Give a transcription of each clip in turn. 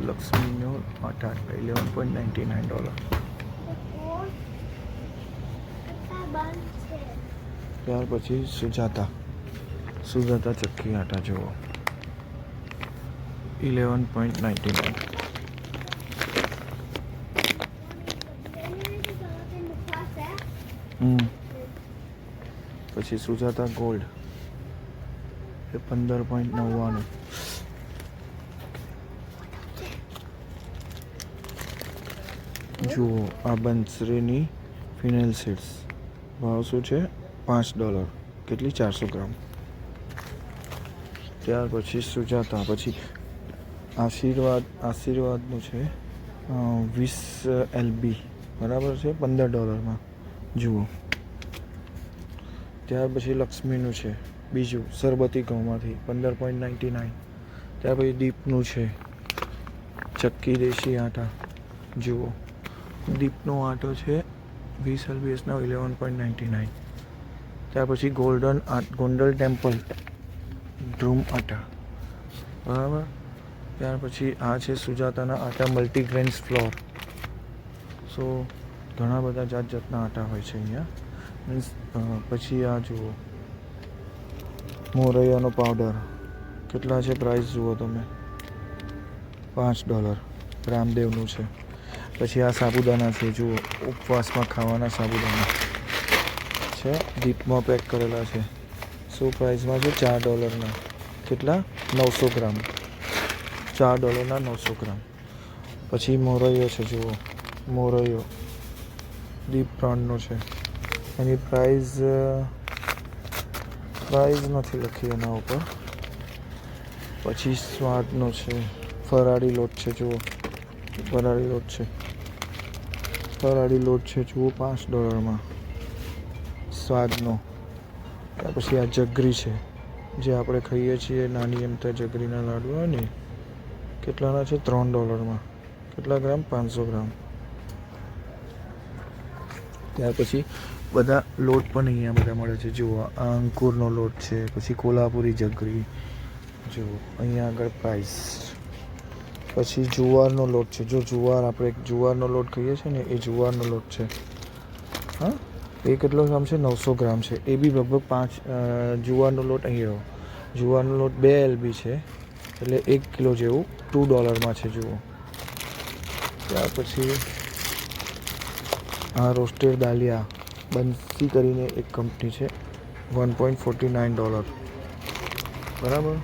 લક્ષ્મીનો આટા $11.99. ત્યાર પછી સુજાતા ચક્કી આટા જુઓ 11.99. પછી સુજાતા ગોલ્ડ એ 15.99. જુઓ આ બંસરીની ફિનાઇલ સીડ્સ ભાવ શું છે $5. કેટલી 400 ગ્રામ. ત્યાર પછી સુજાતા પછી આશીર્વાદનું છે 20 LB બરાબર છે $15 જુઓ. ત્યાર પછી લક્ષ્મીનું છે બીજું સરબતી ઘઉંમાંથી 15.99. ત્યાર પછી દીપનું છે ચક્કી દેશી આટા જુઓ દીપનો આટો છે 20 LBSના 11.99. ત્યાર પછી ગોંડલ ટેમ્પલ ડ્રૂમ આટા બરાબર. ત્યાર પછી આ છે સુજાતાના આટા મલ્ટીગ્રેન્સ ફ્લોર. સો ઘણા બધા જાતના આટા હોય છે અહીંયા મીન્સ. પછી આ જુઓ મોરૈયાનો પાવડર કેટલા છે પ્રાઇસ જુઓ તમે $5 રામદેવનું છે. પછી આ સાબુદાણા છે જુઓ ઉપવાસમાં ખાવાના સાબુદાણા છે દીપમાં પેક કરેલા છે. શું પ્રાઇસમાં છે $4 કેટલા 900 ગ્રામ $4 900 ગ્રામ. પછી મોરૈયો છે જુઓ મોરૈયો દીપ બ્રાન્ડનો છે એની પ્રાઇસ નથી લખી એના ઉપર. પછી સ્વાદનો છે ફરાળી લોટ છે જુઓ ફરાળી લોટ છે જુઓ $5 સ્વાદનો. ત્યાર પછી આ જગરી છે જે આપણે ખાઈએ છીએ નાની એમ ત્યાં જગરીના લાડુ હોય ને કેટલાના છે $3 કેટલા ગ્રામ 500 ગ્રામ. ત્યાર પછી બધા લોટ પણ અહીંયા બધા મળે છે જુઓ આ અંકુરનો લોટ છે પછી કોલ્હાપુરી જગરી જુઓ અહીંયા આગળ પ્રાઇસ. પછી જુવારનો લોટ છે જો આપણે જુવારનો લોટ ખાઈએ છીએ ને એ જુવારનો લોટ છે હા એ કેટલો ગ્રામ છે 900 ગ્રામ છે એ બી લગભગ જુવારનો લોટ અહીંયા જુવારનો લોટ 2 LB છે એટલે 1 કિલો જેવું $2 છે જુઓ. ત્યાર પછી આ રોસ્ટેડ દાલિયા બંસી કરીને એક કંપની છે $1.49 બરાબર.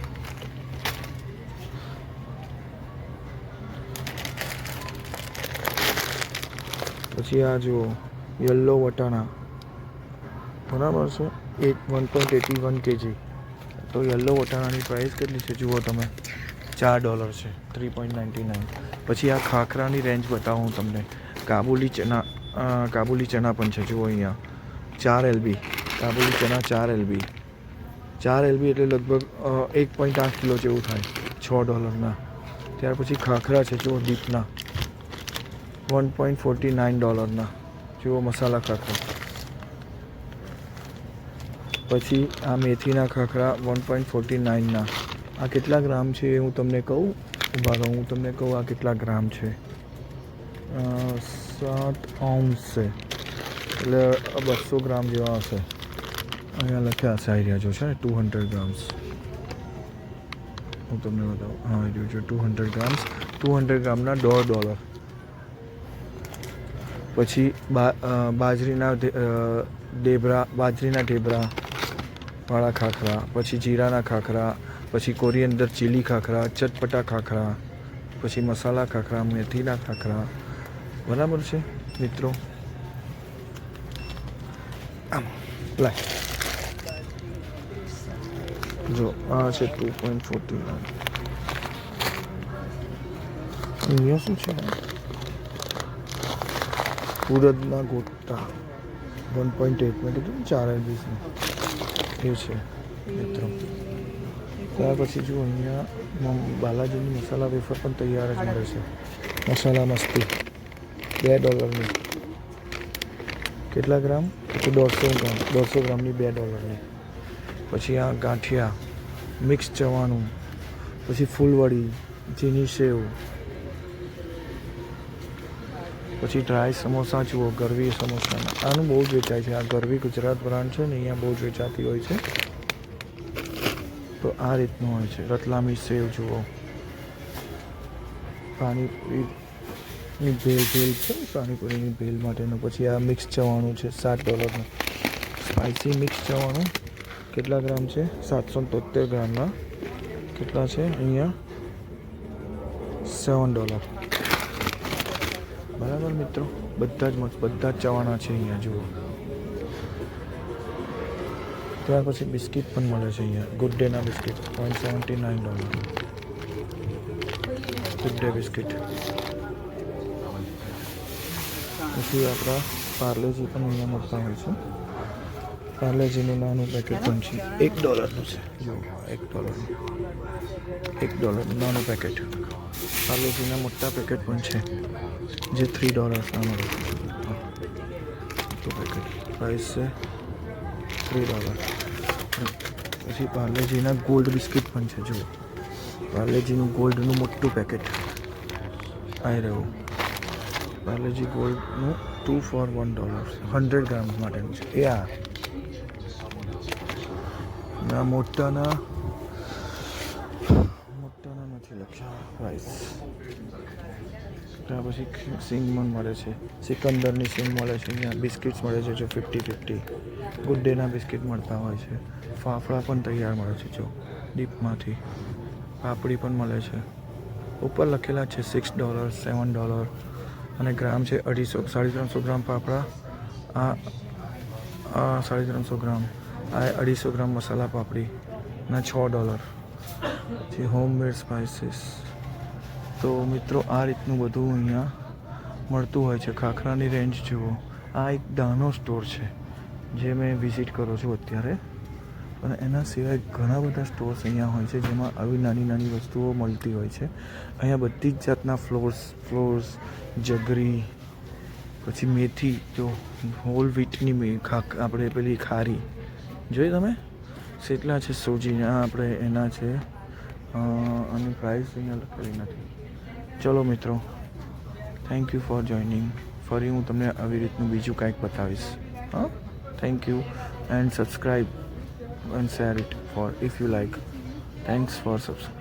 પછી આ જુઓ યલો વટાણા બરાબર છે 1.81 kg. તો યલો વટાણાની પ્રાઇસ કેટલી છે જુઓ તમે $4 છે 3.99. પછી આ ખાખરાની રેન્જ બતાવું હું તમને કાબુલી ચના પણ છે જુઓ અહીંયા 4 LB કાબુલી ચના 4 LB એટલે લગભગ 1.8 કિલો જેવું થાય $6. ત્યાર પછી ખાખરા છે જુઓ દીપના $1.49 જુઓ મસાલા ખાખરા. પછી આ મેથીના ખાખરા 1.49 આ કેટલા ગ્રામ છે હું તમને કહું ઊભા રહો હું તમને કહું આ કેટલા ગ્રામ છે 7 ounce છે એટલે 200 ગ્રામ જેવા હશે અહીંયા લખ્યા હશે આઈડિયા જો છે ને 200 ગ્રામ્સ હું તમને બતાવું હા જો 200 ગ્રામ્સ 200 ગ્રામના $1.5. પછી બાજરીના ઢેબરા વાળા ખાખરા પછી જીરાના ખાખરા પછી કોરિએન્ડર ચીલી ખાખરા ચટપટા ખાખરા પછી મસાલા ખાખરા મેથીના ખાખરા બરાબર છે મિત્રો. આમ લાય જો આ છે 2.49 અહીંયા શું છે ઉડદના ગોટા 1.8 મેં કીધું 4 LB એ છે મિત્રો. ત્યાર પછી જો અહીંયા બાલાજીની મસાલા વેફર પણ તૈયાર જ મળે છે મસાલા મસ્તી $2 કેટલા ગ્રામ તો 100 ગ્રામની $2. પછી આ ગાંઠિયા મિક્સ ચવાણું પછી ફૂલવડી ચીની સેવ, પછી ડ્રાય સમોસા જુઓ, ગરવી સમોસાના. આનું બહુ જ વેચાય છે. આ ગરવી ગુજરાત બ્રાન્ડ છે ને, અહીંયા બહુ જ વેચાતી હોય છે. તો આ રીતનું હોય છે. રતલામી સેવ જુઓ, પાણીપુરીની ભેલ છે, પાણીપુરીની ભેલ માટેનું. પછી આ મિક્સ ચવાણું છે $7 સ્પાઇસી મિક્સ ચવાણું. કેટલા ગ્રામ છે? 773 ગ્રામના કેટલા છે અહીંયા? $7. બરાબર મિત્રો, બધા જ ચવાણા છે અહીંયા જુઓ. ત્યાર પછી બિસ્કિટ પણ મળે છે અહીંયા. ગુડ ડેના બિસ્કિટ $0.79. Good day biscuit. પછી આપણા પાર્લેજી પણ અહીંયા મળતા હોય છે. પાર્લેજીનું નાનું પેકેટ પણ છે, $1 છે. જુઓ, $1 નાનું પેકેટ. પાર્લેજીના મોટા પેકેટ પણ છે, જે $3 મળે છે. મોટું પેકેટ પ્રાઇસ છે $3. પછી પાર્લેજીના ગોલ્ડ બિસ્કિટ પણ છે. જુઓ, પાર્લેજીનું ગોલ્ડનું મોટું પેકેટ આવી રહ્યું. પાર્લેજી ગોલ્ડનું 2 for $1 100 ગ્રામ માટેનું છે. એ આ મોટાના નથી લખ્યા પ્રાઇસ. ત્યાર પછી સિંગ પણ મળે છે. સિકંદરની સિંગ મળે છે અહીંયા. બિસ્કિટ્સ મળે છે જો 50-50. ગુડ ડેના બિસ્કિટ મળતા હોય છે. ફાફડા પણ તૈયાર મળે છે જો ડીપમાંથી. પાપડી પણ મળે છે. ઉપર લખેલા છે $6 $7 અને ગ્રામ છે 350 ગ્રામ પાપડા. આ 350 ગ્રામ. આ 250 ગ્રામ મસાલા પાપડી ના $6. પછી હોમમેડ સ્પાઇસીસ. તો મિત્રો આ રીતનું બધું અહીંયા મળતું હોય છે. ખાખરાની રેન્જ જુઓ. આ એક દાનો સ્ટોર છે જે મેં વિઝિટ કરું છું અત્યારે, અને એના સિવાય ઘણા બધા સ્ટોર્સ અહીંયા હોય છે જેમાં આવી નાની નાની વસ્તુઓ મળતી હોય છે. અહીંયા બધી જ જાતના ફ્લોર્સ, જગરી, પછી મેથી, જો હોલ વ્હીટની આપણે પેલી ખારી જોઈ તમે કેટલા છે. સોજીના આપણે એના છે. આની પ્રાઇસ અહીંયા લખેલી નથી. ચલો મિત્રો, થેન્ક યુ ફોર જોઈનિંગ. ફરી હું તમને આવી રીતનું બીજું કાંઈક બતાવીશ. હા, thank you and subscribe and share it for if you like. Thanks for subscribing.